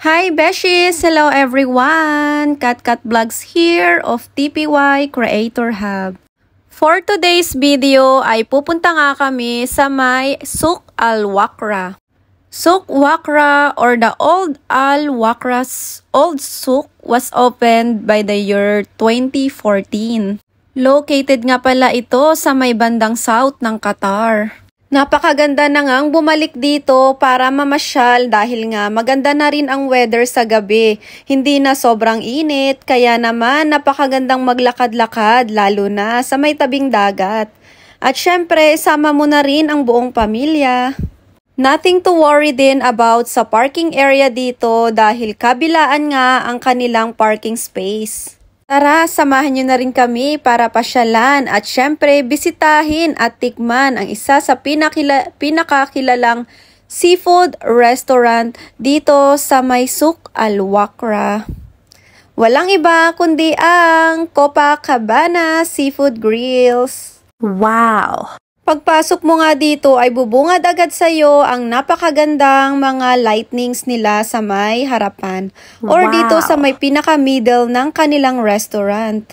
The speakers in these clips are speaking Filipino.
Hi Beshies! Hello everyone! Kat Vlogs here of TPY Creator Hub. For today's video ay pupunta nga kami sa may Souk Al Wakrah. Souk Wakrah or the Old Al Wakrah's Old Souk was opened by the year 2014. Located nga pala ito sa may bandang south ng Qatar. Napakaganda na ngang bumalik dito para mamasyal dahil nga maganda na rin ang weather sa gabi. Hindi na sobrang init, kaya naman napakagandang maglakad-lakad lalo na sa may tabing dagat. At syempre, sama mo na rin ang buong pamilya. Nothing to worry din about sa parking area dito dahil kabilaan nga ang kanilang parking space. Tara, samahan nyo na rin kami para pasyalan at syempre bisitahin at tikman ang isa sa pinakakilalang seafood restaurant dito sa may Souk Al Wakrah. Walang iba kundi ang Copacabana Seafood Grills. Wow! Pagpasok mo nga dito ay bubungad agad sa'yo ang napakagandang mga lightnings nila sa may harapan. Or dito sa may pinaka-middle ng kanilang restaurant.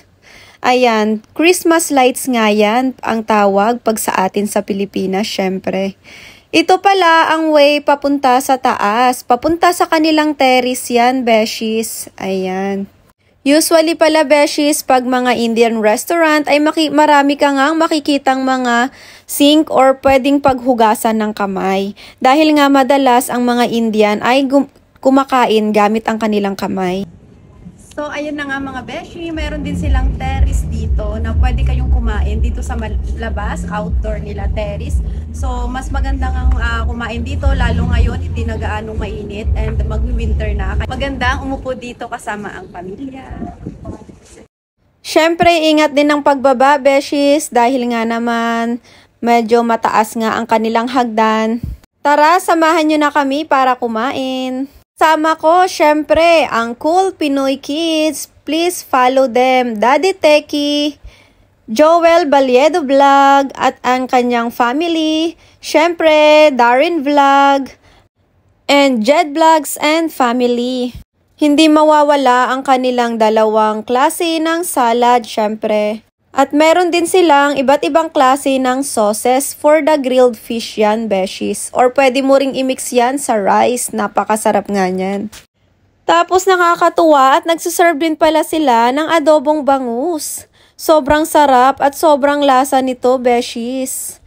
Ayan, Christmas lights nga yan ang tawag pag sa atin sa Pilipinas, syempre. Ito pala ang way papunta sa taas. Papunta sa kanilang terrace yan, Beshies. Ayan. Usually pala, Beshies, pag mga Indian restaurant ay marami ka ngang makikitang mga sink or pwedeng paghugasan ng kamay. Dahil nga madalas ang mga Indian ay kumakain gamit ang kanilang kamay. So, ayun na nga mga Beshi, mayroon din silang terrace dito na pwede kayong kumain dito sa labas, outdoor nila terrace. So, mas maganda nga kumain dito, lalo ngayon hindi na gaanong mainit and mag-winter na. Magandang umupo dito kasama ang pamilya. Syempre, ingat din ng pagbaba, Beshies, dahil nga naman medyo mataas nga ang kanilang hagdan. Tara, samahan nyo na kami para kumain. Sama ko, syempre, ang cool Pinoy kids. Please follow them. Daddy Techie, Joel Baliedo Vlog, at ang kanyang family. Syempre, Darren Vlog, and Jed Vlogs and family. Hindi mawawala ang kanilang dalawang klase ng salad, syempre. At meron din silang iba't ibang klase ng sauces for the grilled fish yan, Beshies. Or pwede mo ring i-mix yan sa rice. Napakasarap nga yan. Tapos nakakatuwa at nagsiserve din pala sila ng adobong bangus. Sobrang sarap at sobrang lasa nito, Beshies.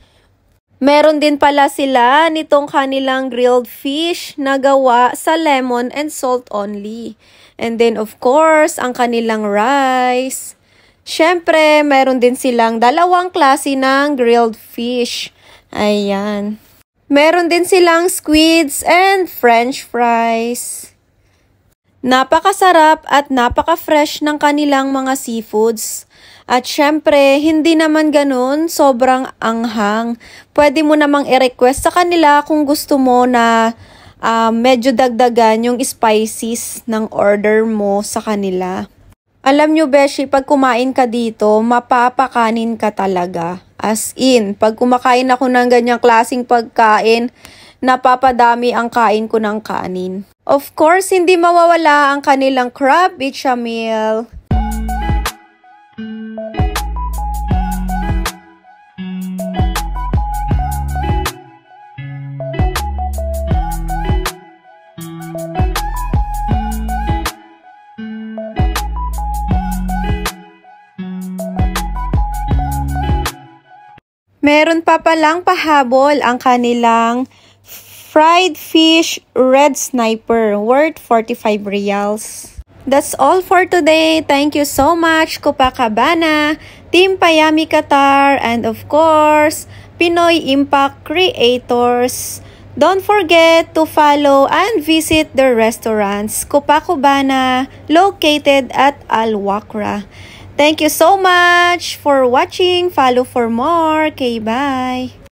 Meron din pala sila nitong kanilang grilled fish na gawa sa lemon and salt only. And then of course, ang kanilang rice. Syempre, meron din silang dalawang klase ng grilled fish. Ayan. Meron din silang squids and french fries. Napakasarap at napaka-fresh ng kanilang mga seafoods. At syempre, hindi naman ganun, sobrang anghang. Pwede mo namang i-request sa kanila kung gusto mo na medyo dagdagan yung spices ng order mo sa kanila. Alam nyo, Beshi, pag kumain ka dito, mapapakanin ka talaga. As in, pag kumakain ako ng ganyang klaseng pagkain, napapadami ang kain ko ng kanin. Of course, hindi mawawala ang kanilang crab bechamel. Meron pa palang pahabol ang kanilang fried fish red sniper worth 45 reals. That's all for today. Thank you so much, Copacabana, Team Payami Qatar, and of course, Pinoy Impact Creators. Don't forget to follow and visit the restaurants Copacabana located at Al Wakrah. Thank you so much for watching. Follow for more. Okay, bye.